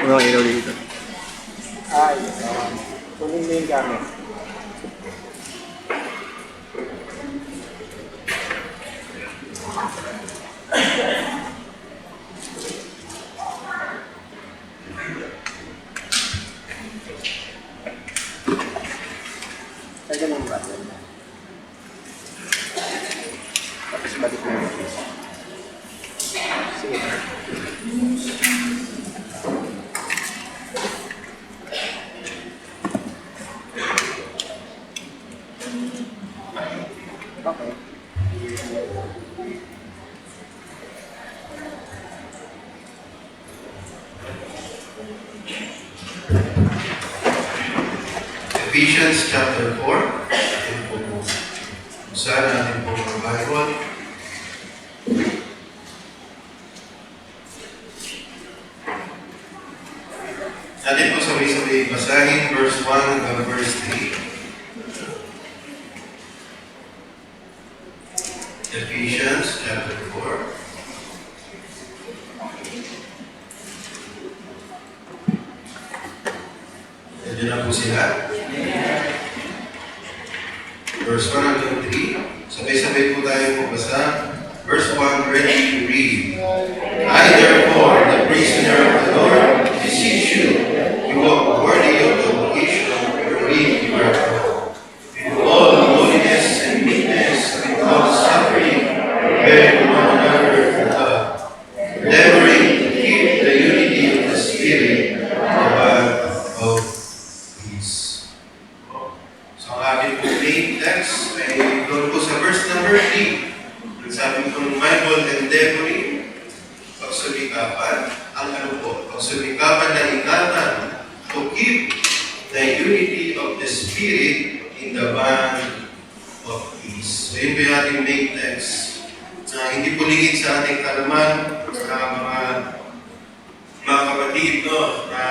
Mga ilaw dito. Ay, kunin mo yung gamit. Kaya ganun ba? Tapos balik mo yung office. Sige. Okay. Ephesians chapter 4. Ito po po. Saan natin po ang Bible? Natin po sabay-sabay basahin verse 1 hanggang verse 3. Ephesians chapter 4. Nandiyan na po sila. Verse 1 hanggang 3. Sabay-sabay po tayo magbasa. Verse 1, ready to read. I therefore, the prisoner of the Lord, beseech you, you walk worthy of the vocation wherein you are called. With all holiness and meekness, with long suffering, bear one another in love, endeavoring to keep the unity of the Spirit in the bond of peace. So ang aking po main text ay doon po sa verse number 3. Sabi ko ng Bible, endeavoring, pagsumikapan, ang ano po, pagsumikapan na ingatan to keep the unity of the Spirit in the bond of peace. So yun po yung ating main text. Hindi po lingid sa ating kalaman, mga kapatid, no, na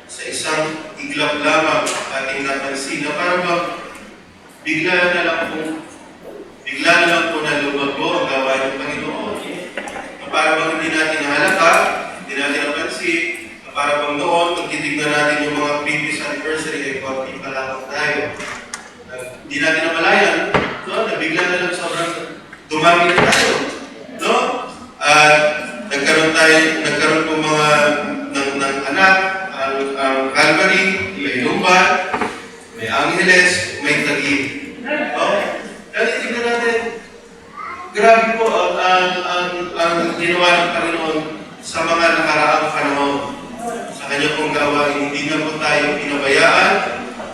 sa isang iglap lamang ating napansin na parang bigla na lang po na lumago ang gawain ng Panginoon. Para bang hindi natin nahalata, hindi natin napansin, para bang noon, kung titignan natin yung mga previous anniversary, ay konti pa lamang tayo. Hindi natin namalayan, no? Nabigla na lang sobrang dumami na tayo. No? At nagkaroon po mga ng anak, ang Calvary, may Lumban, may Angeles, may Taguig. No? Dahil tingnan natin, grabe po ang ginawa ng Panginoon sa mga nakaraang panahon. Sa kanya pong gawain, hindi na po tayo pinabayaan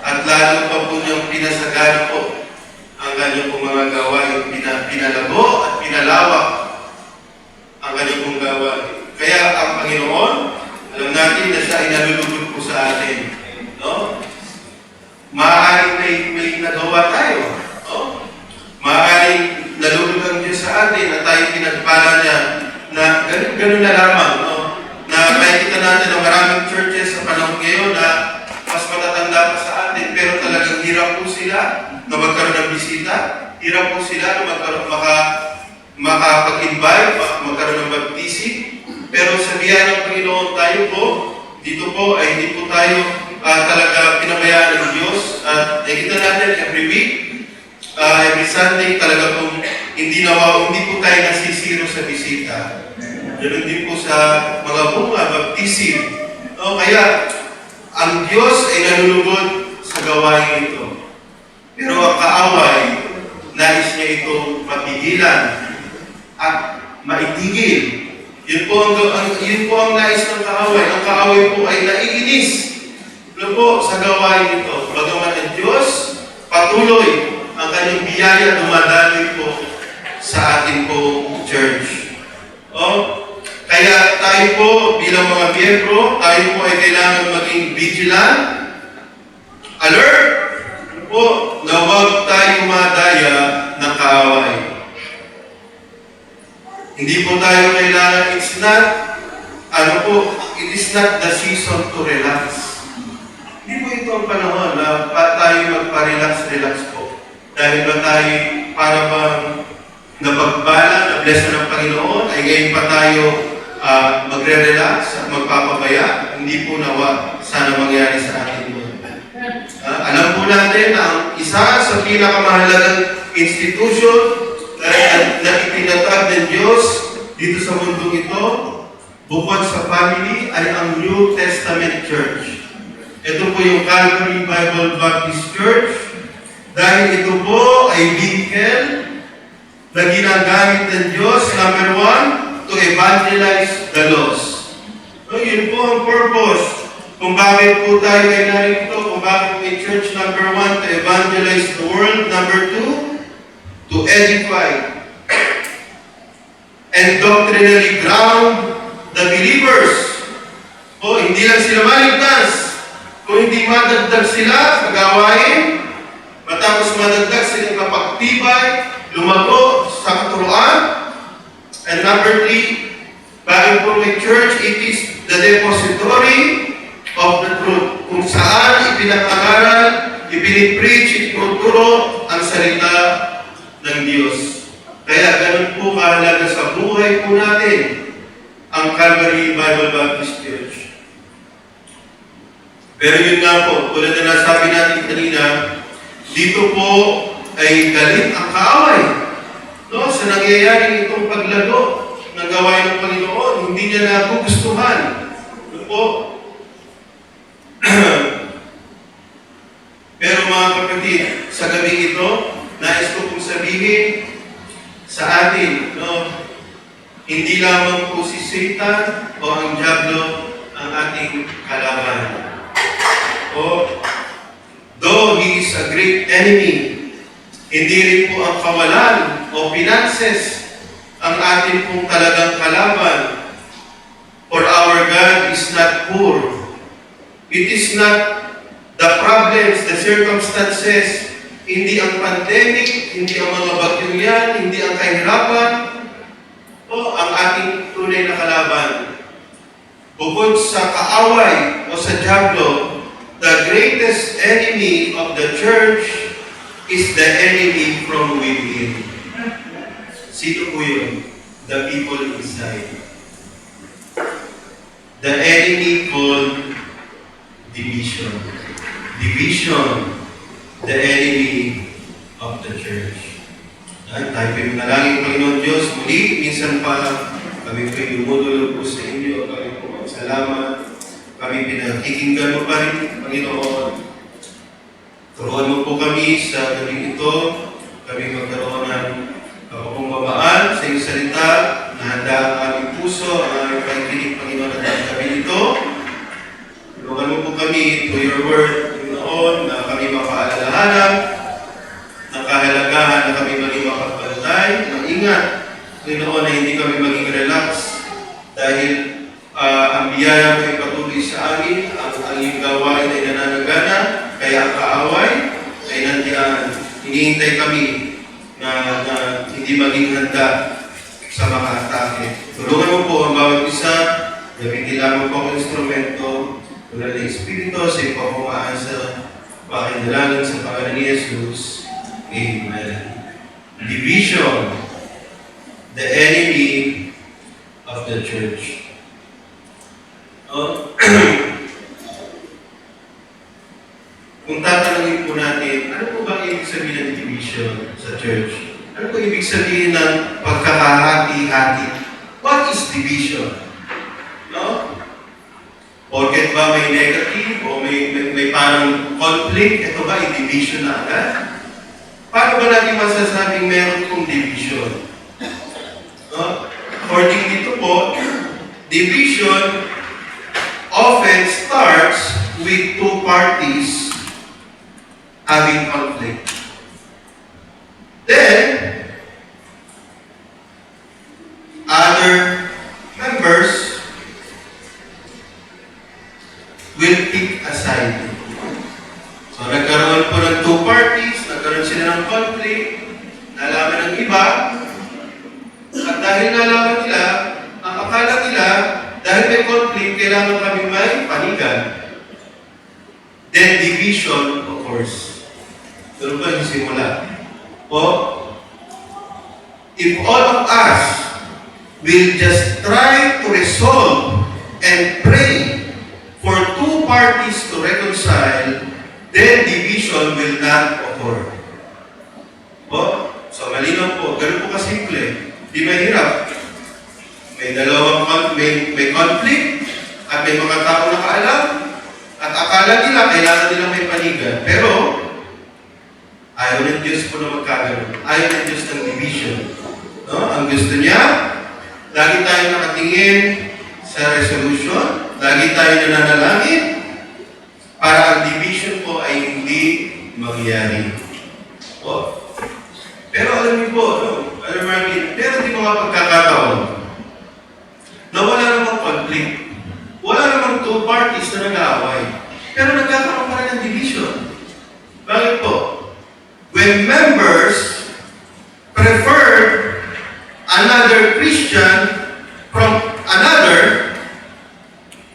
at lalo pa po niyang pinasagana po ang kanya pong mga gawain, pinalago at pinalawak ang kanya pong gawain. Kaya ang Panginoon, alam natin na siya ay nalulugod po sa atin. No? Maaaring may nagawa tayo. No? Maaaring nalulog ang Diyos sa atin na tayo pinagpala niya na ganun na lamang. No? Na makikita natin na maraming churches sa panahon ngayon na mas matatanda pa sa atin pero talagang hirap po sila na magkaroon ng bisita. Hirap po sila na makapag-invite, magkaroon ng baptism. Pero sa biyaya ng Panginoon tayo po, dito po ay hindi po tayo talaga pinabayaan ng Diyos. At nakikita natin every week, every Sunday talaga pong hindi po tayo nasisiro sa bisita. Ganun din po sa mga bunga, baptism. No, kaya ang Diyos ay nalulugod sa gawain ito. Pero ang kaaway, nais niya ito mapigilan at maitigil. Yun po ang nais ng kaaway. Ang kaaway po ay naiinis. Ano po sa gawain ito? Bagaman ang Diyos, patuloy ang kanyang biyaya dumadaloy po sa ating po church. Kaya tayo po bilang mga miyembro, tayo po ay kailangan maging vigilant, alert, po, na huwag tayo madaya ng kaaway. Hindi po tayo kailangan, it is not the season to relax. Hindi po ito ang panahon na tayo magpa-relax po. Dahil ba tayo para bang napagbala, na-bless na ng Panginoon, ay ngayon pa tayo magre-relax at magpapabaya. Hindi po nawa sana mangyari sa atin yun. Alam po natin na ang isa sa pinakamahalagang institution na itinatag ng Diyos dito sa mundong ito, bukod sa family, ay ang New Testament Church. Ito po yung Calvary Bible Baptist Church. Dahil ito po ay vehicle na ginagamit ng Diyos, number one, to evangelize the lost. So, yun po ang purpose kung bakit po tayo ay narito, kung bakit may church, number one, to evangelize the world, number two, to edify and doctrinally ground the believers. O, hindi lang sila maligtas. Kung hindi madagdag sila sa gawain, matapos madagdag sila kapagtibay, lumago sa katuruan. And number three, bakit po may church, it is the depository of the truth. Kung saan ipinag-aralan, ipinipreach, itinuturo ang salita ng Diyos. Kaya ganun po kahalaga sa buhay po natin ang Calvary Bible Baptist Church. Pero yun nga po, tulad na nasabi natin kanina, dito po ay galit ang kaaway. No? Sa nangyayari itong paglago ng gawain ng Panginoon, hindi niya nagugustuhan. Ano po? Pero mga kapatid, sa gabi ito, nais ko pong sabihin sa atin, no? Hindi lamang po si Satan o ang Diablo ang ating kalaban. Though he is a great enemy, hindi rin po ang kawalan o finances ang atin pong talagang kalaban. For our God is not poor. It is not the problems, the circumstances, hindi ang pandemic, hindi ang mga bagyong yan, hindi ang kahirapan, o ang ating tunay na kalaban. Bukod sa kaaway o sa Diablo, the greatest enemy of the church is the enemy from within. Sino po yun? The people inside. The enemy called division. Division, the enemy of the church. Tayo po yung nalangin, Panginoon Diyos. Muli, minsan pa kami po yung dumudulog po sa inyo. Kami po magsalamat. Kami pinakikinggan mo pa rin, Panginoon. Turuan mo po kami sa gabi ito. Kami magkaroon ng kapakumbabaan sa iyong salita. Nahanda ang aming puso, ang aming pakikinig, Panginoon, at ang gabi ito. Turuan mo po kami to your word, Panginoon, na kami mapaalalahanan, ng kahalagahan na kami maging makapagbantay, maingat, Panginoon, na hindi kami maging relax dahil ang biyaya mo ay patuloy sa amin, ang iyong gawain ay nananagana, kaya ang kaaway ay nandiyan. Hinihintay kami na hindi maging handa sa mga atake. Tulungan mo po ang bawat isa, gamitin lamang po ang instrumento, tulad ng Espiritu, sa iyong pakumaan sa pakinalangin sa pangalan ni Jesus. Amen. Division, the enemy of the church. Kung tatanungin po natin, ano po ba ibig sabihin ng division sa church? Ano po ibig sabihin ng pagkakahati-hati? What is division? No? Porket ba may negative o may parang conflict, ito ba i-division na agad? Paano ba natin masasabing meron kong division? No? According dito po, division often starts with two parties having conflict. Then, other members will pick a side. So, nagkaroon po ng two parties, nagkaroon sila ng conflict, nalaman ng iba, at dahil nalaman nila, ang akala nila, dahil may conflict, kailangan kami may panigan. Then division occurs. Doon ba yung simula? If all of us will just try to resolve and pray for two parties to reconcile, then division will not occur. So malinaw po, ganun po kasimple. Di mahirap. May may conflict, at may mga tao nakaalam, at akala nila, kailangan nila may panigan. Pero, ayaw ng Diyos po na magkaganon. Ayaw ng Diyos ng division. No? Ang gusto niya, lagi tayo nakatingin sa resolution, lagi tayo nananalangin, para ang division po ay hindi mangyari. Pero alam niyo po, pero di mga pagkakataon na wala namang conflict, wala namang two parties na nag-aaway, pero nagkakaroon pa rin ng division. Bakit po? When members prefer another Christian from another,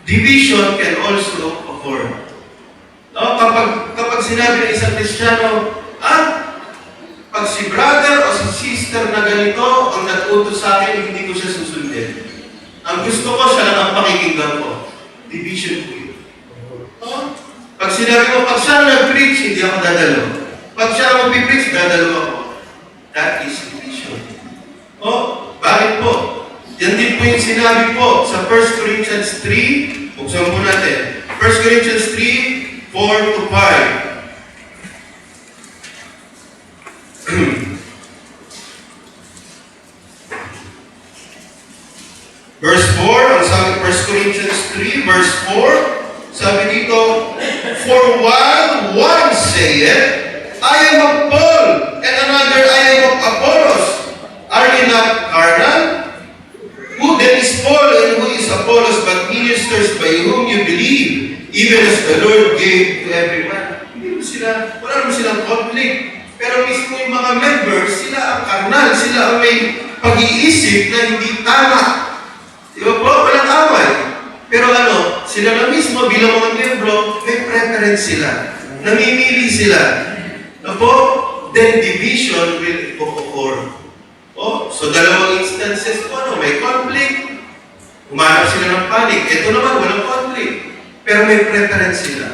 division can also occur. No? Kapag sinabi ng isang Kristiyano, pag si brother o si sister na ganito ang nag-utos sa akin, hindi ko siya susundin. Ang gusto ko, siya lang ang pakikinggan ko. Division po yun. Pag sinabi mo, pag siya nag-preach, hindi ako dadalo. Pag siya mag-preach, dadalo ako. That is division. Bakit po? Yan din po yung sinabi po sa 1 Corinthians 3. Buksan po natin. 1 Corinthians 3, 4 to 5. Verse 4, ang sabi 1 Corinthians 3, verse 4, sabi dito, for while one saith, I am of Paul, and another I am of Apollos, are ye not carnal? Who then is Paul and who is Apollos but ministers by whom you believe, even as the Lord gave to everyone? Wala naman silang conflict. Pero mismo yung mga members, sila ang karnal, sila ang may pag-iisip na hindi tama. Di ba po? Walang away. Pero sila na mismo bilang mga membro, may preference sila. Namimili sila. Po? Then division will occur. So dalawang instances po, may conflict. Umanap sila ng panic. Ito naman, walang conflict. Pero may preference sila.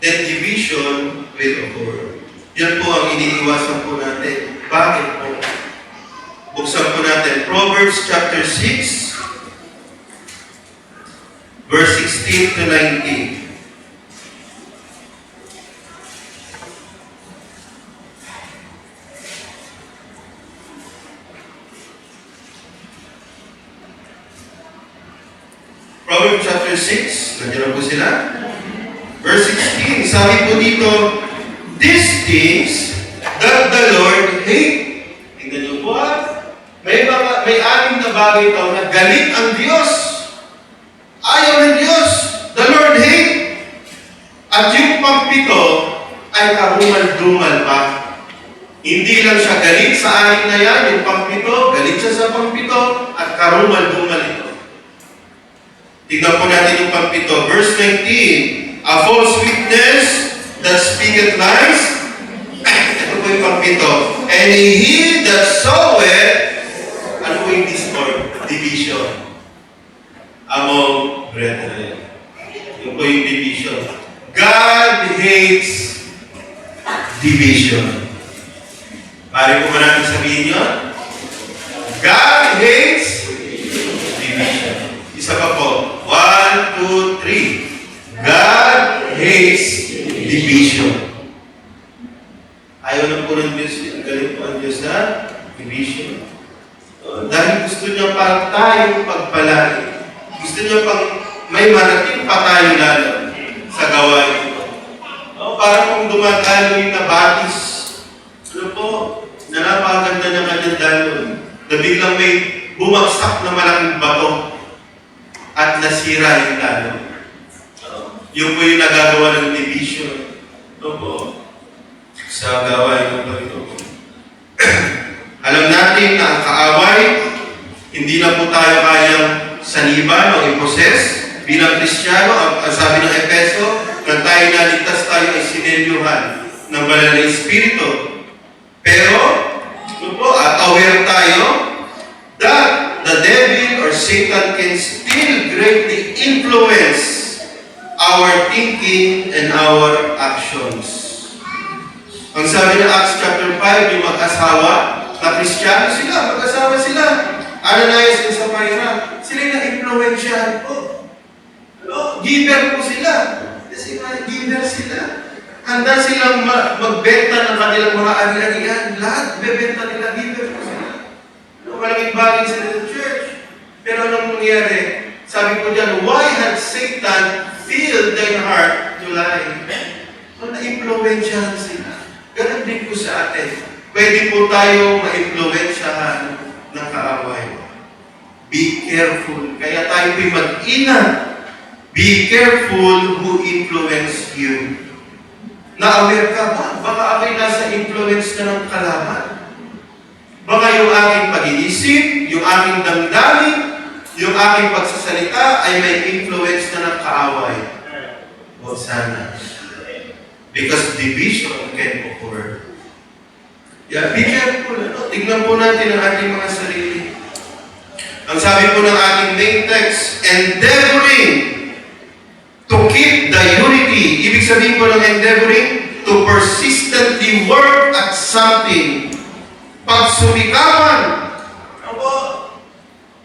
Then division will occur. Yan po ang iniiwasan po natin. Bakit po? Buksan po natin. Proverbs chapter 6, verse 16 to 19. Proverbs chapter 6, nandiyan po sila. Verse 16, sabi po dito, these things that the Lord hate. Tingnan niyo po may anim na bagay daw na galit ang Diyos. Ayaw ng Diyos. The Lord hate. At yung pampito ay karumal-dumal pa. Hindi lang siya galit sa anim na yan, yung pampito, galit siya sa pampito, at karumal-dumal ito. Tingnan po natin yung pampito. Verse 19, a false witness that speaketh lies. Ito po yung pampito. And he that soweth, ano po yung discord? Division. Among brethren. Ito po yung division. God hates division. Pari po ba natin sabihin yun? God hates division. Isa pa po. 1, 2, 3. God hates division. Ayaw na po ng Diyos. Ang galing po ang Diyos na division. Dahil gusto niya parang tayong pagpalain. Gusto niya pang may marating pa tayo lalo sa gawain ito. Parang kung dumadalo yung nabatis, na napakaganda ng kanyang dalon, na biglang may bumagsak na malaking bato at nasira yung dalon. Yun po yung nagagawa ng division. Sa gawain ng ito. Alam natin na ang kaaway, hindi na po tayo kayang saniban o i-possess. Bilang Kristiyano, ang sabi ng Efeso, na tayo naligtas tayo ay sinelyuhan ng banal na Espiritu. Pero, So po, at aware tayo that the devil or Satan can still greatly influence our thinking and our actions. Ang sabi ng Acts chapter 5, yung mag-asawa, na Kristiyano sila, mag-asawa sila. Ananias and Sapphira, sila yung na-influensyahan po. Giver po sila. Kasi giver sila. Handa silang magbenta ng kanilang mga ari-arian. Lahat, bebenta nila, giver po sila. Malaking bagay sa church. Pero anong nangyari? Sabi ko dyan, why had Satan filled their heart to lie? So, na-influensyahan sila. Ganun din po sa atin. Pwede po tayo ma-influensyahan ng kaaway. Be careful. Kaya tayo po'y mag-ingat. Be careful who influence you. Na-aware ka ba? Baka ako'y nasa influence na ng kalaban. Baka yung aking pag-iisip, yung aking damdamin, yung aking pagsasalita ay may influence na ng kaaway. O sana. Because division can occur. Yeah, be careful. Tignan po natin ang ating mga sarili. Ang sabi po ng ating main text, endeavoring to keep the unity. Ibig sabihin po ng endeavoring, to persistently work at something. Pagsumikapan. Ako,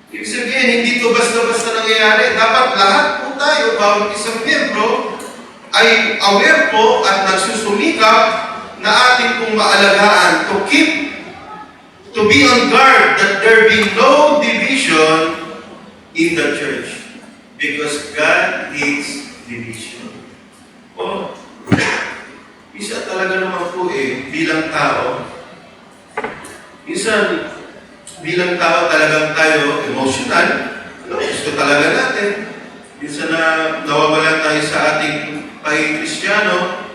ibig sabihin, hindi ito basta-basta nangyayari. Dapat lahat po tayo, bawat isang miyembro, ay aware po at nagsusumikap na ating pong maalagaan to keep, to be on guard that there be no division in the church. Because God hates division. Oh, isa talaga naman po bilang tao, minsan, bilang tao talagang tayo emotional. Gusto talaga natin. Minsan na nawawala tayo sa ating pahing Kristiyano.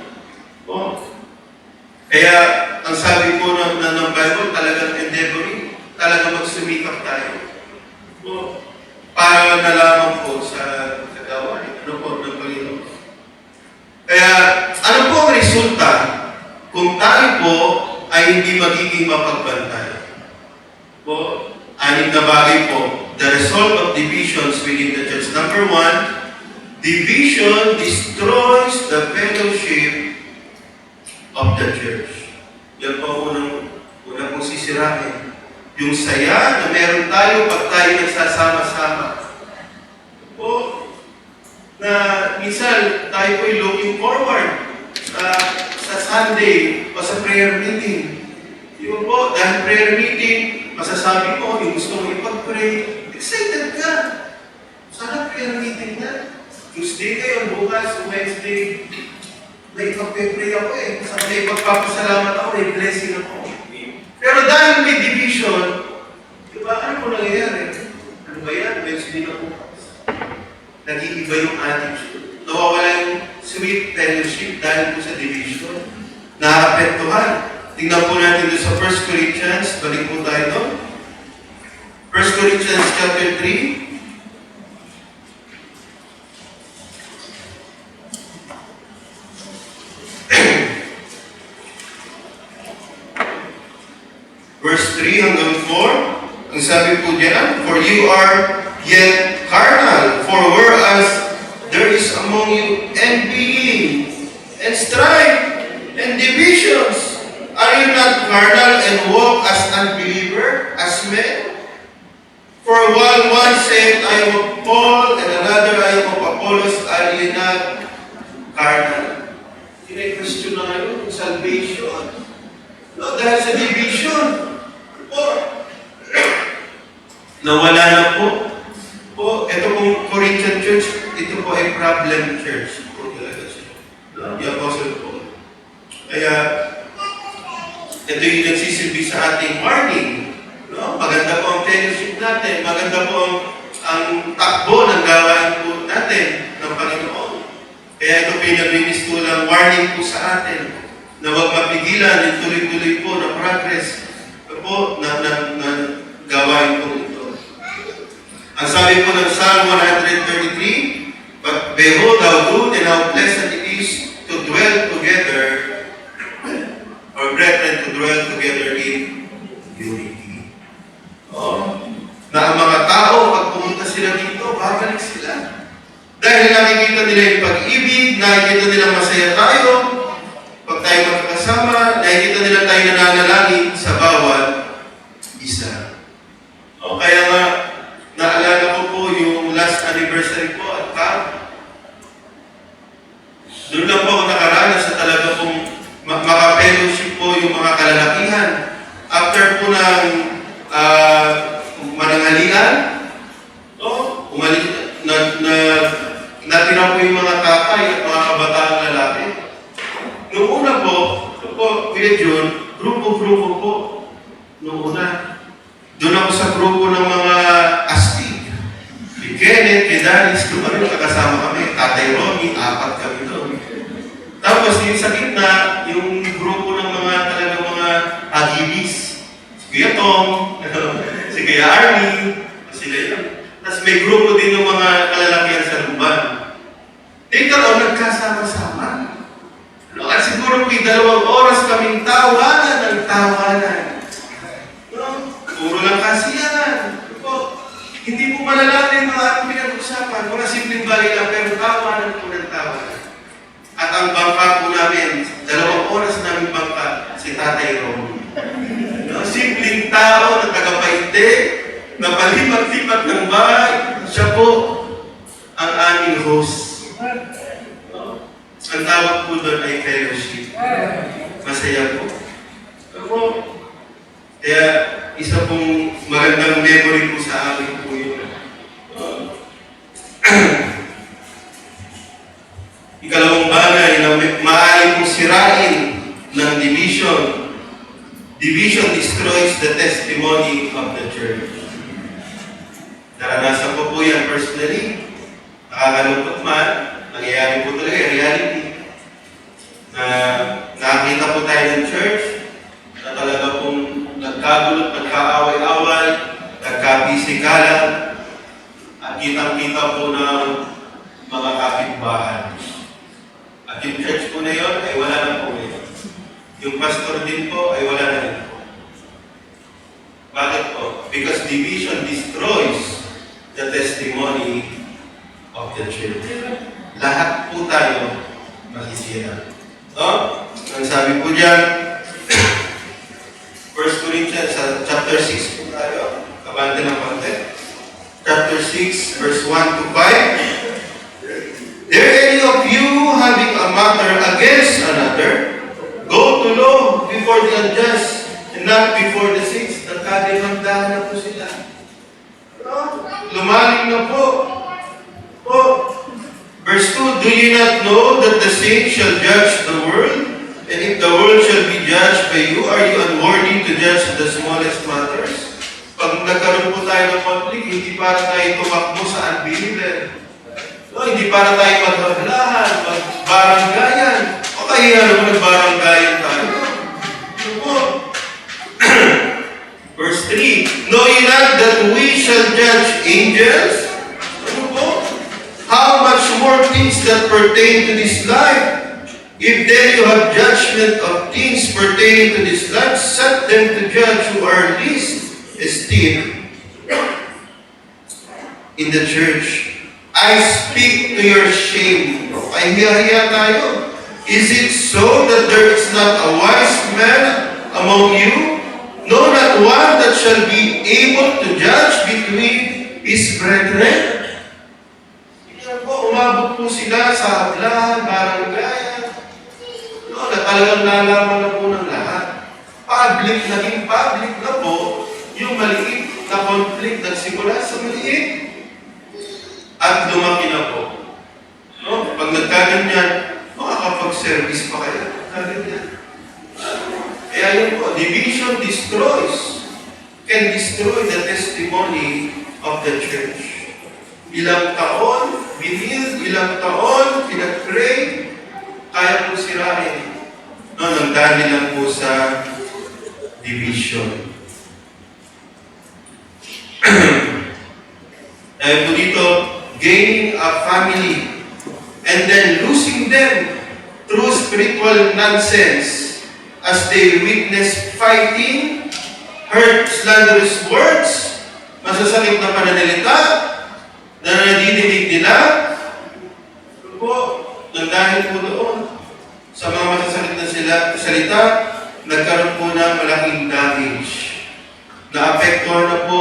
Kaya, ang sabi po ng Bible, talagang endeavoring, talagang magsumikap tayo. Para nalaman po sa kagawain. Ano po ng Panginoon? Kaya, ano po ang resulta kung tayo po ay hindi magiging mapagbantay? Anim na bagay po. The result of divisions within the church. Number 1, division destroys the fellowship of the church. Yan po unang pong sisirain. Yung saya na meron tayo pag tayo nagsasama-sama. Na minsan tayo po'y looking forward sa Sunday o sa prayer meeting. Yun po, dahil prayer meeting, masasabi ko, yung gusto mong ipag-pray, excited ka. Sana prayer meeting na. Tuesday kayo, bukas, Wednesday, may ipag-pray ako Sana may ipagpapasalamat ako, may blessing ako. Pero dahil may division, diba, ano po nangyayari? Ano ba yan? Wednesday na bukas. Nag-iiba yung attitude. Nawawala yung sweet fellowship dahil po sa division. Nakakapektuhan. Tingnan po natin doon sa 1 Corinthians. Balik po tayo doon. 1 Corinthians chapter 3. Verse 3 hanggang 4. Ang sabi po diyan, for you are yet carnal, for whereas there is among you envying and strife and divisions, are you not carnal and walk as unbeliever, as men? For while one said, I am of Paul, and another, I am of Apollos, are you not carnal? Kine-question na ngayon yung salvation. No, dahil sa division. Nawala na po. Ito pong Corinthian church, ito po ay problem church. The Apostle Paul. Kaya, ito yung nagsisilbi sa ating warning. No? Maganda po ang fellowship natin. Maganda po ang takbo ng gawain po natin ng Panginoon. Kaya ito pinag-ministulang warning po sa atin na huwag mapigilan yung tuloy-tuloy po na progress po na gawain po ito. Ang sabi po ng Psalm 133, but behold how good and how pleasant it is to dwell together, or brethren to dwell together in dito, babalik sila. Dahil nakikita nila yung pag-ibig, nakikita nila masaya tayo, pag tayo magkakasama, nakikita nila tayo nananalangin sa bawat isa. O kaya nga, naalala ko po yung last anniversary po at camp. Doon lang po ako nakaranas sa talaga pong maka-fellowship po yung mga kalalakihan. After po ng mananghalian, natira po yung mga tatay at mga kabataang lalaki. Noong una po, Kuya John, grupo-grupo po. Noong una, doon ako sa grupo ng mga astig. Kay Kenneth, kay Danis, doon kami kakasama kami. Tatay Romy, 4 kami doon. Tapos yung sa gitna, yung grupo ng mga talagang mga agilis. Si Kuya Tom, si Kuya Arnie, sila yun. Tapos may grupo din yung mga kalalakihan sa Lumban. Later on, nagkasama-sama. At siguro may 2 oras kaming tawanan ng tawanan. Puro lang kasiyahan. Hindi po malalaman mga ating pinag-usapan. Mga simpleng bagay lang, pero tawanan po ng tawanan. At ang bangka po namin, 2 oras namin bangka, si Tatay Romy. Simpleng tao na tagapainte, na palipat-lipat ng bahay, siya po ang aming host. Ang tawag po doon ay fellowship. Masaya po. Kaya isa pong magandang memory po sa amin po yun. Ikalawang bagay na maaari pong sirain ng division. Division destroys the testimony of the church. Naranasan ko po yan personally. Nakakalungkot man, nangyayari po talaga yung reality. Na nakakita po tayo ng church na talaga pong nagkagulot, nagkaaway-away, nagkabisikalan, at kitang-kita po ng mga kapitbahay. At yung church po na yun ay wala na po ngayon. Yung pastor din po ay wala na rin po. Bakit po? Because division destroys the testimony of the church. Lahat po tayo masisira. Ang sabi po dyan, 1 Corinthians chapter 6 po tayo. Kabante ng konti. Chapter 6, verse 1 to 5. There any of you having a matter against another, go to law before the unjust and not before the saints. Nagkademandaan na po sila. Lumalim na po. Verse 2, do you not know that the saints shall judge the world? And if the world shall be judged by you, are you unworthy to judge the smallest matters? Pag nagkaroon po tayo ng conflict, hindi para tayo tumakbo sa unbeliever. Hindi para tayo maghablahan, magbaranggayan. O kaya naman nagbaranggayan tayo. Verse 3, know ye not that we shall judge angels? How much more things that pertain to this life? If then you have judgment of things pertaining to this life, set them to judge who are least esteemed in the church. I speak to your shame. Ay hiya-hiya tayo. Is it so that there is not a wise man among you? No, not one that shall be able to judge between his brethren? Umabot po sila sa hablahan, baranggayan. Na talagang nalaman na po ng lahat. Naging public na po yung maliit na conflict nagsimula sa maliit. At lumaki na po. Pag nagkaganyan, makakapag-service pa kayo. Nagkaganyan. Kaya yun po, division destroys, can destroy the testimony of the church. Ilang taon, ilang taon, pinag-pray, kaya po sirain. Nagdali lang po sa division. Dahil po dito, gaining a family and then losing them through spiritual nonsense as they witness fighting, hurt, slanderous words, masasakit na pananalita, na dinig nila, ano po, nang dahil po doon, sa mga masasakit na salita, nagkaroon po ng malaking damage. Naapektuhan na po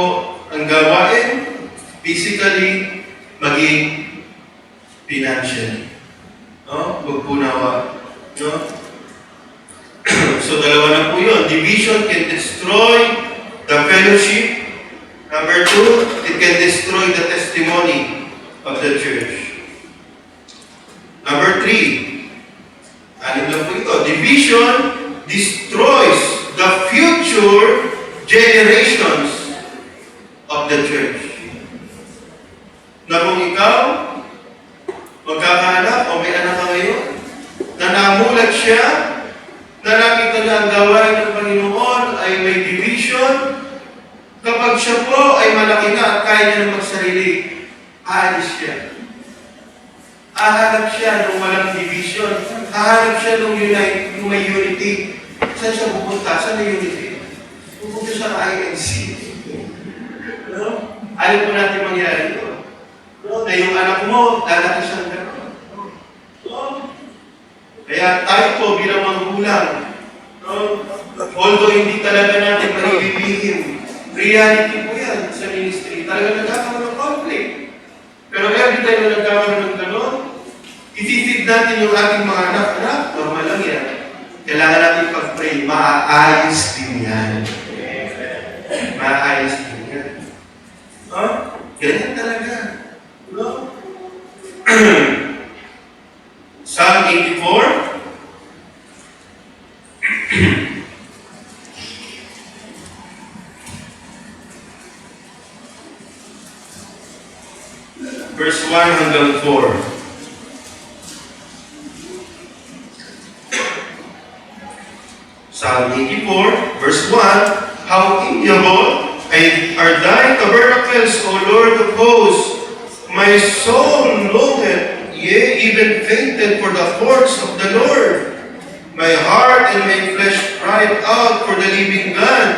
ang gawain, physically, maging financially. No? Huwag po nawa. No? So, dalawa na po yun. Division can destroy the fellowship. Number 2, it can destroy the testimony of the church. Number 3, anim lang po ito. Division destroys the future generations of the church. Na kung ikaw, magkakaanak o may anak ka ngayon, na namulat siya, na nakita niya ang gawain ng Panginoon ay may division, kapag siya po ay malaki na at kaya niya ng magsarili, aalis siya. Hahanap siya ng walang division. Hahanap siya ng may unity. Saan siya pupunta? Saan may unity? Pupunta siya sa INC. No? Ayaw po natin mangyari ito. No? Na yung anak mo, lalaki siyang gano'n. No? Kaya tayo po bilang magulang, no? Although hindi talaga natin maribibigin, reality po yan sa ministry. Talaga nagkakaroon ng conflict. Pero every time na nagkakaroon ng gano'n, i-feed natin yung ating mga anak. Anak, normal lang yan. Kailangan natin pag-pray, maayos din yan. Maayos din yan. Huh? Ganyan talaga. No? Psalm 84. Verse 1 hanggang 4. Psalm 84, verse 1, how amiable are thy tabernacles, O Lord of hosts! My soul longeth, yea, even fainted for the courts of the Lord. My heart and my flesh cried out for the living God.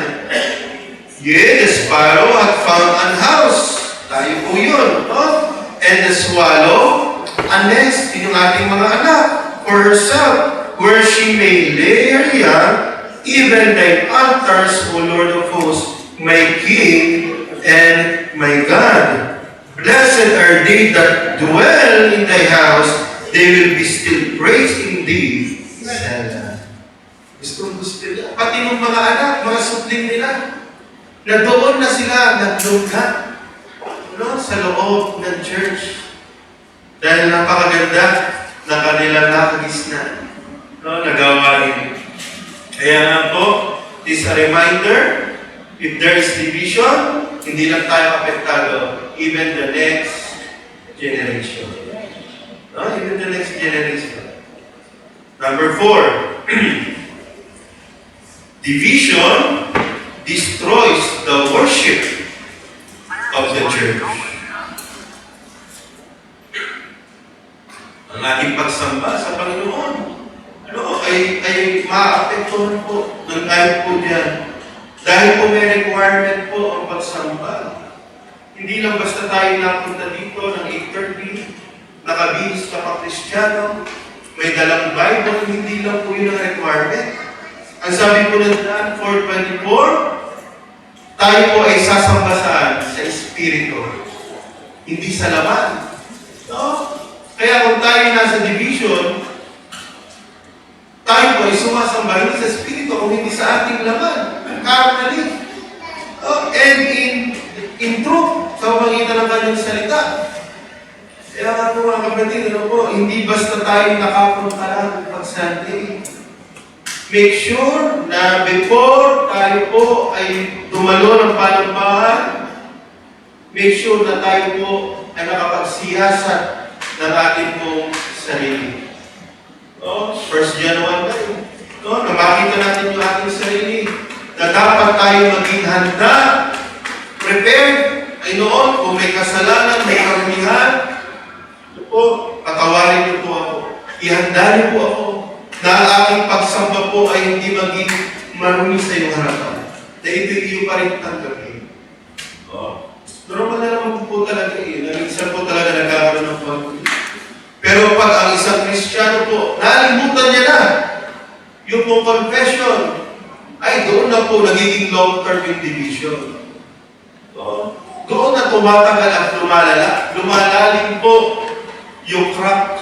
Yea, the sparrow hath found an house. Tayo po yun, no? And the swallow, a nest, yung ating mga anak, for herself, where she may lay her young, even thy altars, O Lord of hosts, my King and my God. Blessed are they that dwell in thy house, they will be still praising thee. Selah. Gusto nila. Pati ng mga anak, mga supling nila, na doon na sila naglungkat, no, sa loob ng church. Dahil napakaganda na kanilang nakagisna, no, nagawain. Kaya nga po, this is a reminder, if there is division, hindi lang tayo apektado, even the next generation. No? Even the next generation. Number 4, division destroys the worship of the church. Ang ating pagsamba sa Panginoon, ay maapektuhan po ng kahit po dyan. Dahil po may requirement po ang pagsamba. Hindi lang basta tayo napunta dito ng 8:30, nakabihis ka pa Kristiyano, may dalang Bible, hindi lang po yun ang requirement. Ang sabi po ng John 4:24, tayo po ay sasamba saan? Sa Espiritu. Hindi sa laman. No? Kaya kung tayo nasa division, tayo po ay sumasamba hindi sa Espiritu, kung hindi sa ating laman. Carnally. And in truth, sa pamagitan ng kanyang salita. Kaya nga po mga kapatid, hindi basta tayo nakapunta lang pag Sunday. Make sure na before tayo po ay dumalo ng palambahan, make sure na tayo po ay nakapagsiyasat ng ating pong sarili. 1 John 1, na makita natin yung ating sarili, na dapat tayo maging handa, prepared, ay noon, kung may kasalanan, may karumihan, patawarin niyo po ako. Ihanda niyo po ako na ang aking pagsamba po ay hindi maging marumi sa iyong harapan. Na ito iyo pa rin tanggapin. Normal na naman po talaga yun. Minsan po talaga Nalimutan niya na. Yung pong confession, ay doon na po nagiging long-term yung division. So, doon na tumatagal at lumalala. Lumalalim po yung crack.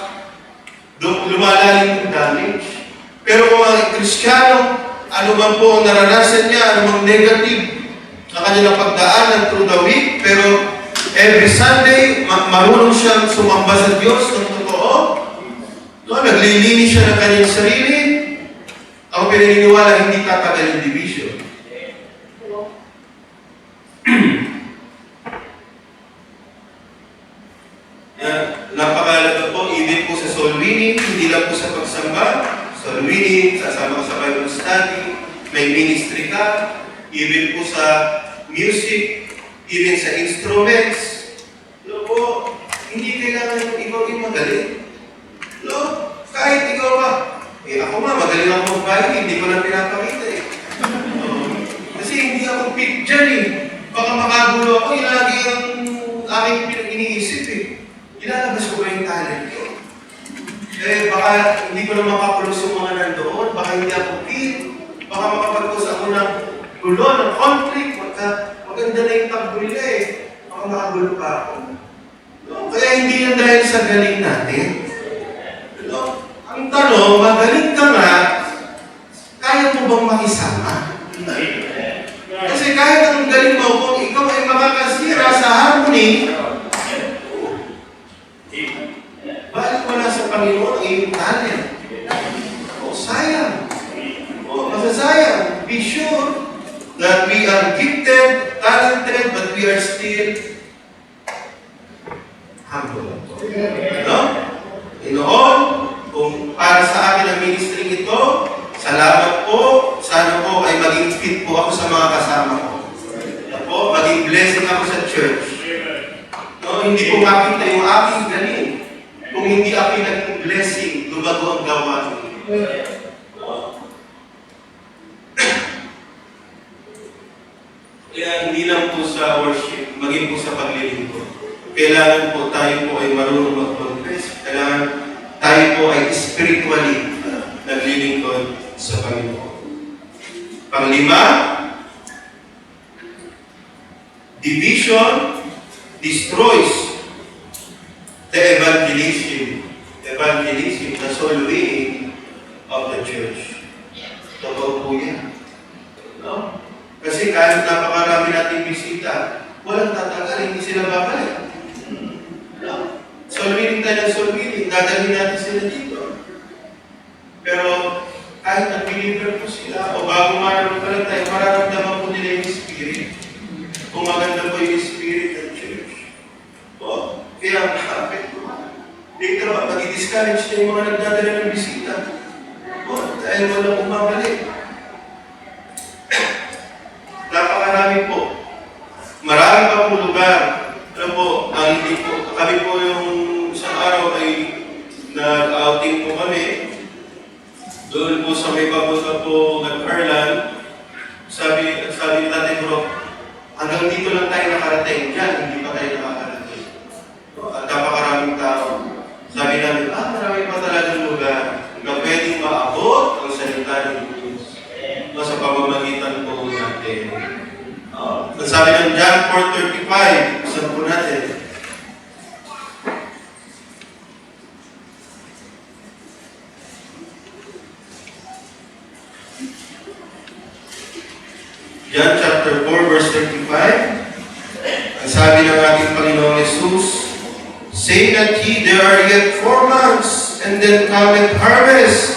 Lumalalim yung damage. Pero kung ang Kristiyano, ano man po ang naranasan niya, ano mang negative na kanyang pagdaanan through the week, pero every Sunday, marunong siyang sumamba sa Diyos ng totoo. No, naglilinis siya ng kanyang sarili. Ako pinaniniwala, hindi tatagal yung division. Napakalaga po, even po sa soul winning, hindi lang po sa pagsamba. Soul winning, sasama ka sa Bible study, may ministry ka, even po sa music, even sa instruments. No po, hindi kailangan ikaw yung magaling. No, kahit ikaw ba, ako nga, magaling ako magbayo, hindi ko lang pinapakita eh. Kasi hindi ako fit dyan eh. Baka makagulo ako, yun lagi ang aking iniisip eh. Ilalabas ko ba yung talent ko? Eh, baka hindi ko na makapulos yung mga nandoon, baka hindi ako fit, baka makapagpos ako ng gulo, ng conflict, maganda na yung tagbol niya eh. Baka makagulo pa ako. No? Kaya hindi yan dahil sa galing natin. No? Ang tanong, magaling ka nga, kaya mo bang makisama? Kasi kahit anong galing mo, kung ikaw ay makakasira sa harmony, balik mo na sa Panginoon ang iyong talent. O, sayang. O, masasayang. Be sure that we are gifted, talented, but we are still humble. No? Inoon, kung para sa akin ang ministry ito, salamat po. Sana po ay maging fit po ako sa mga kasama ko. Po, maging blessing ako sa church. No, hindi ko makita yung aking galing. Kung hindi ako yung naging blessing, lumago ang gawain. Kaya hindi lang po sa worship, maging po sa paglilingkod. Kailangan po tayo po ay marunong mag-confess. Kailangan tayo po ay spiritually naglilingkod sa Panginoon. Panglima, division destroys the evangelism, the soul winning of the church. Totoo po yan. No? Kasi kahit napakarami nating bisita, walang tatagal, hindi sila babalik. No? Soul winning tayo ng soul winning, dadalhin natin sila dito. Pero kahit nag-deliver po sila, o bago mararamdaman pa lang tayo, mararamdaman po nila yung spirit. Kung maganda po yung spirit ng church. O, kaya bakit po? Later on, mag-discourage na yung mga nagdadala ng bisita. O, dahil walang umabalik. Napakarami po. Marami pa po lugar. Alam po, ang hindi po, kami po yung isang araw ay nag-outing po kami. Doon po sa may papunta po nag-Harlan, sabi ni Tatay Bro, hanggang dito lang tayo nakarating dyan, hindi pa tayo nakakarating. At napakaraming tao. Sabi namin, marami pa talagang lugar na pwedeng maabot ang salita ng Diyos. Sa pamamagitan po natin. Sabi ng John 4:35, saan po natin? John chapter 4, verse 35. Ang sabi ng ating Panginoong Jesus, say not ye, there are yet 4 months, and then cometh harvest.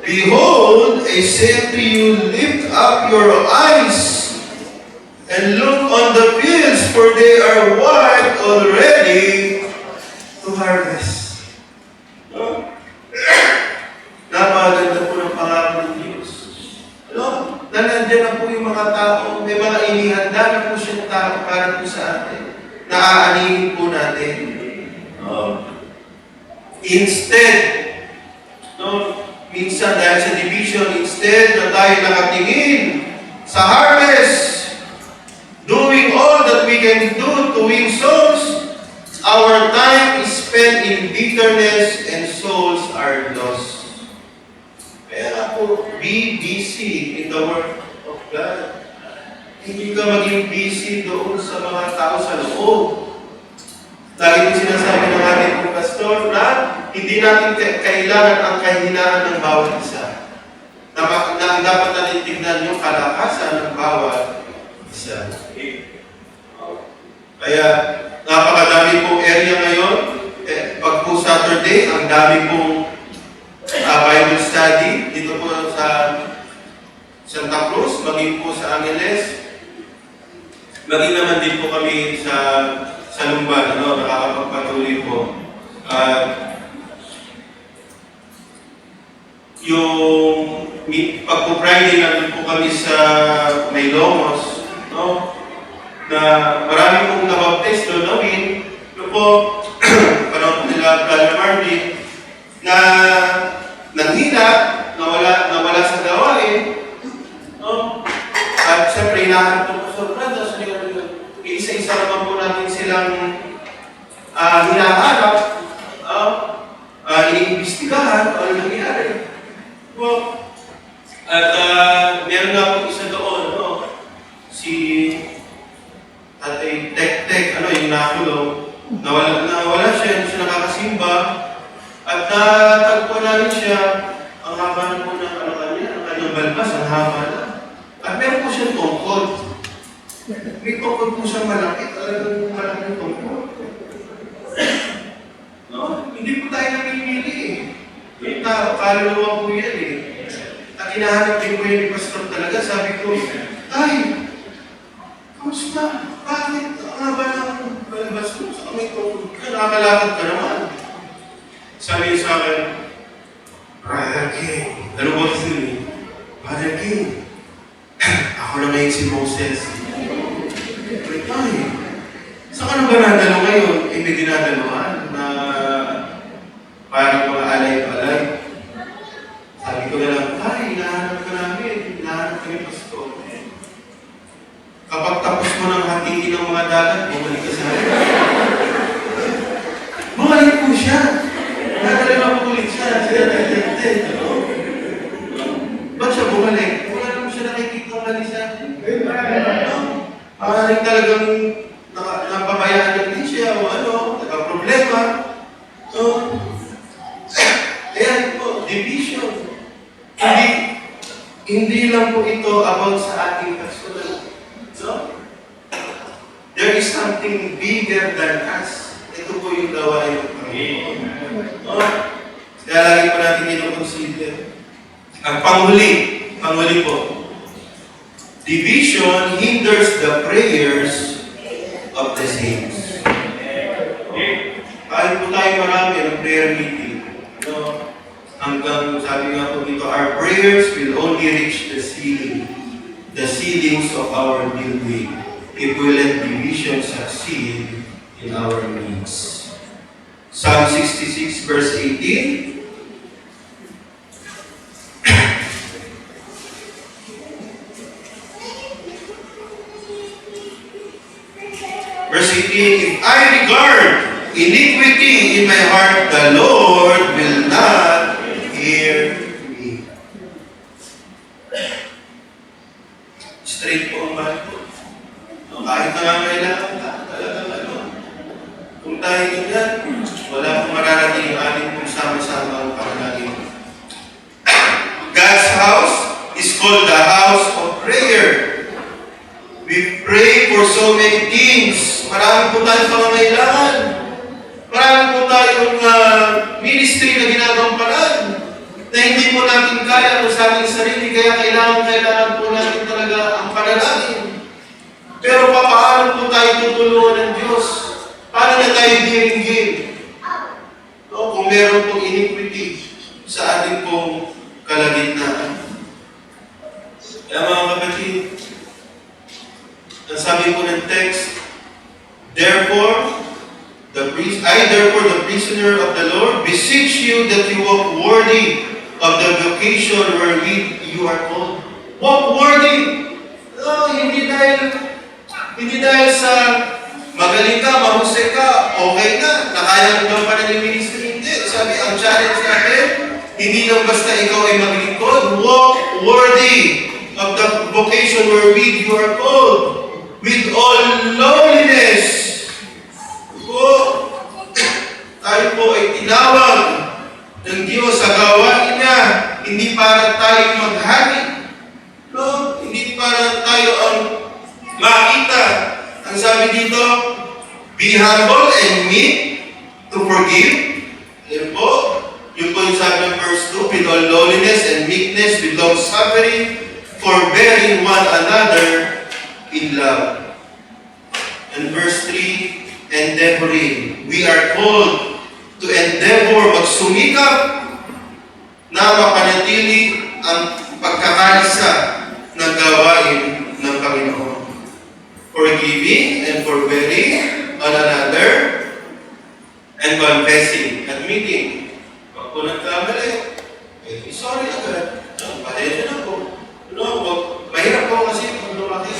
Behold, I say unto you, lift up your eyes, and look on the fields, for they are white already to harvest. No? Napaganda po ng pangako ng Diyos. No? Na nandiyan na po yung mga tao, may mga inihanda na po siyang tao para po sa atin. Naaanihin po natin. Instead, minsan dahil sa division, instead na tayo nakatingin sa harvest, doing all that we can do to win souls, our time is spent in bitterness and souls are lost. be busy in the work of God. Hindi ka maging busy doon sa mga tao sa loob. Lagi ko sinasabi ng ating pong pastor na hindi natin kailangan ang kahinaan ng bawat isa. Na dapat natin tignan yung kalakasan ng bawat isa. Kaya napakadami pong area ngayon. Pag po Saturday, ang dami pong Bible study dito po sa Santa Cruz, maging po sa Angeles. Maging naman din po kami sa Lumban, nakakapagpatuloy po. Yung pag po Friday natin po kami sa May Lomos, no? Na marami pong nabaptist doon, no? Ito po, panahon po nila Brother Marty, na nanghina, nawala sa gawain, no? At siyempre, hinahanap po sa brother, so isa-isa naman po natin silang hinahanap, iniimbestigahan, ano nangyari. At meron nga po isa doon, no? Si Tatay Tek-Tek, yung nakulong, nawala siya, hindi siya nakakasimba, at natagpo namin siya, ang haba na po ng ang kanyang balbas, ang haba na. At meron po siyang tungkod. May tungkod po siyang malaki, talagang malaking tungkod. No? Hindi po tayo namimili eh. Yung tao, kaluluwa po yan eh. At hinahanap din po yan ni Pastor talaga. Sabi ko, Tay, kamusta? Bakit? Ang haba ng balbas mo sa kamay tungkod ka, nakakalakad ka naman. Sabi niya sa akin, Brother King, ano ba kasi niya? Brother King, ako na ngayon si Moses. Ay, saan ka na ba nadalo ngayon? May dinadaluhan na parang mga alay-alay. Sabi ko na lang, Tay, hinahanap ka namin. Hinahanap ka ni Pastor. Kapag tapos mo ng hatiin ng mga dagat, bumalik ka sa akin. Bumalik po siya. Nadala na po ulit siya. Siya na ba't siya bumalik? Wala naman siya nakikita ng malisa. Maaaring talagang napabayaan niya din siya o nagka-problema. Ayan po, division. Hindi lang po ito about sa ating personal. There is something bigger than us. Ito po yung gawain ng Panginoon. Kaya lagi po natin ino-consider. Ang panghuli po. Division hinders the prayers of the saints. Kahit po tayo marami ng prayer meeting, hanggang sabi nga po dito, our prayers will only reach the ceilings of our building if we let division succeed in our needs. Psalm 66 verse 18. Verse 18, if I regard iniquity in my heart, the Lord will not hear me. Straight po ang mahal ko. Kahit nangangailangan ka, talagang kung tayo ganyan, wala pong mararating yung ating kung sama-sama ang panalangin. God's house is called the house of prayer. We pray for so many things. Marami po tayong pangangailangan. Marami po tayong ministry na ginagampanan na hindi po natin kaya po sa ating sarili. Kaya kailangan po natin talaga ang panalangin. Pero paano po tayo tutulungan ng Diyos? Paano na tayo diringgin? Kung meron pong iniquity sa ating pong kalagitnaan. Kaya mga kapatid, ang sabi po ng text, therefore, the prisoner of the Lord, beseech you that you walk worthy of the vocation wherewith you are called. Walk worthy! Hindi dahil sa magaling ka, mahusay ka, okay na, nakaya mo ba pa na yung ministry? Hindi. Sabi, ang challenge natin, Hindi lang basta ikaw ay maglingkod. Walk worthy of the vocation wherewith you are called. With all lowliness. Po, tayo po ay tinawag ng Diyos sa gawain niya. Hindi para tayo maghari. No? Hindi para tayo ang makita. Ang sabi dito, be humble and meek to forgive. Yan po. Yung po yung sabi ng verse 2, with all lowliness and meekness, with long suffering, forbearing one another in love. And verse 3, endeavoring. We are called to endeavor, magsumikap na mapanatili ang pagkakaisa ng gawain ng Panginoon. Forgiving and forbearing one another and confessing, admitting. Pag po nagkamali, sorry agad. Pasensya na po. No, mahirap po kasi pag lumaki.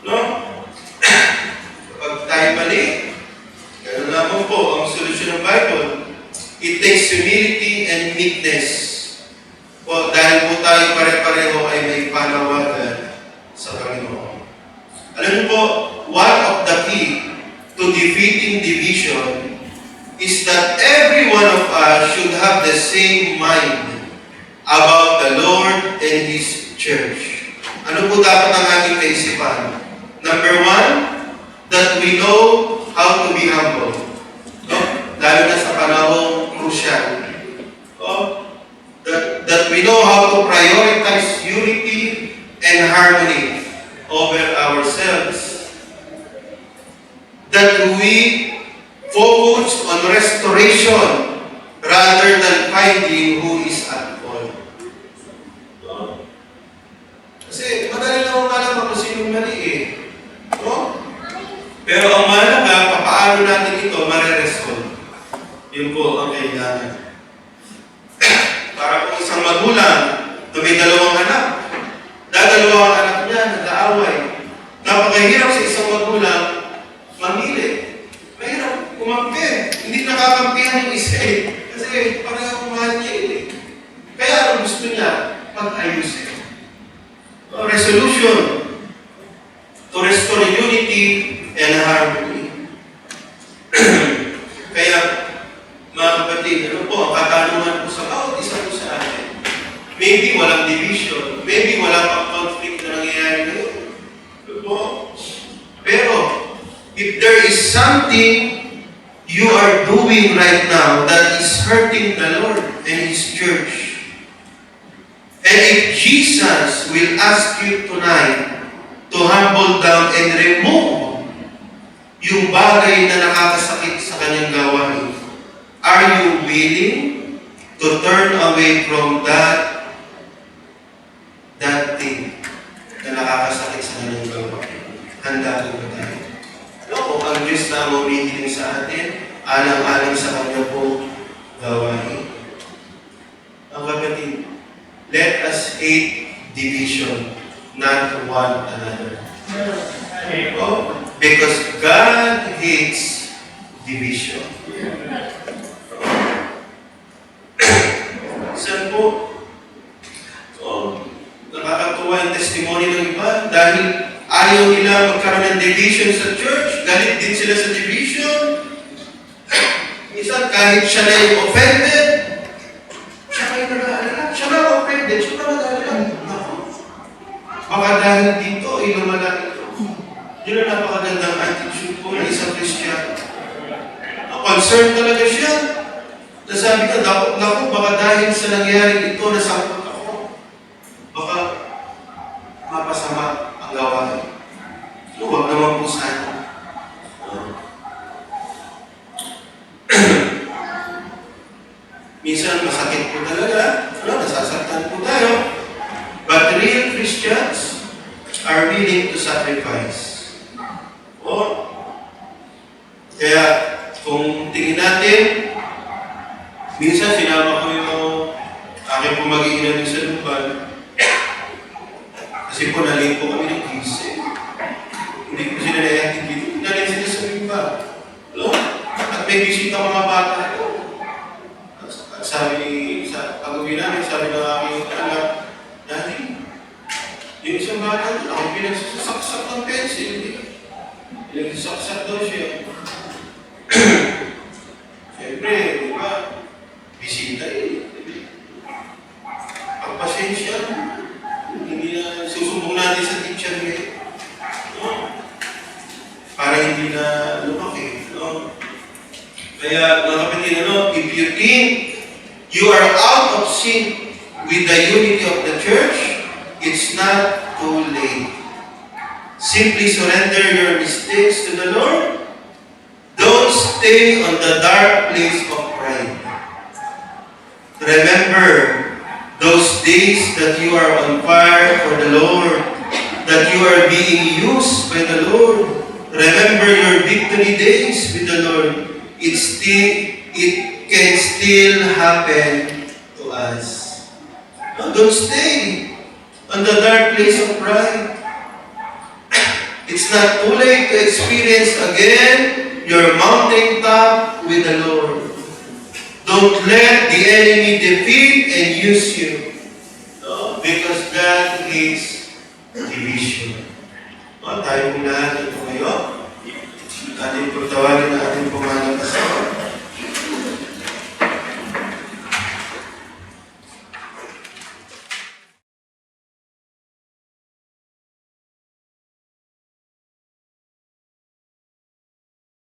No? Kapag tayo mali, ganun lamang po ang solusyon ng Bible. It takes humility and meekness. Po, dahil po tayo pare-pareho ay may panawagan sa Panginoon. Alam niyo po, one of the key to defeating division is that every one of us should have the same mind about the Lord and His church. Ano po dapat ang ating kaisipan? Number one, that we know how to be humble. No? Lalo na sa panahong crucial. No? That we know how to prioritize unity and harmony over ourselves. That we focus on restoration rather than finding who is at fault. No? Kasi madali lang malaman kung sinong mali eh. No? Pero ang mahalaga, paano natin ito mare-resolve? Yun po ang kailangan. Para kung isang magulang na may dalawang anak, dadalawang anak niya, nag-aaway. Napakahirap sa isang magulang mamili. Mahirap kumampi. Hindi nakakampihan yung isa eh. Kasi parang mahal niya eh. Kaya ang gusto niya, pag-ayusin. Resolution to restore unity and harmony. Kaya, mga kapatid, ano po, ang katanungan po sa bawat isa po sa atin. Maybe walang division. Maybe walang conflict na nangyayari ngayon. Ano po? Pero, if there is something you are doing right now that is hurting the Lord and His church, and if Jesus will ask you tonight to humble down and remove yung bagay na nakakasakit sa kanyang gawain, are you willing to turn away from that thing na nakakasakit sa kanyang gawain? Handa po ba tayo? No, kung ang Diyos na umihiling sa atin, alang-alang sa kanya po gawain. Ang kapatid, let us hate division, not one another. Oh, because God hates division. Saan po? So, nakakatuwa yung testimony ng iba dahil ayaw nila magkaroon ng division sa church. Galit din sila sa division. Minsan, kahit siya na yung offended, siya kayo nag-aalala. Siya na offended, siya na nag-aalala. Baka dahil dito, ay lumala ito. Yun ang napakagandang attitude po ng isang Christian. Concerned talaga siya. Nasabi ka, naku, baka dahil sa nangyari ito, nasangkot ako. Baka mapasama ang gawain. So, huwag naman po sana. Minsan, masakit po talaga. Nasasaktan po tayo. But real Christians are willing to sacrifice. Kaya, kung tingin natin, minsan sinama ko yung aking pumag-iinan sa lupan. Kasi po, naling po kami ng gising. Hindi ko sila naiyakin dito. Naling sila sa lupa. At may bisita mga bata. At sabi sa pag-uwi Yung saksak daw siya. Siyempre, di ba? Bisita eh. Ang pasensya. Hindi na susumbong natin sa teacher eh. No? Para hindi na lumaki. No? Kaya mga kapatid, if you think you are out of sync with the unity of the church, it's not too late. Simply surrender your mistakes to the Lord. Don't stay on the dark place of pride. Remember those days that you are on fire for the Lord, that you are being used by the Lord. Remember your victory days with the Lord. It can still happen to us. No, don't stay on the dark place of pride. It's not too late to experience again your mountaintop with the Lord. Don't let the enemy defeat and use you. No? Because that is division. No? Tayo mong lahat ito ngayon. Ating pagtawagin na ating pumanang kasama.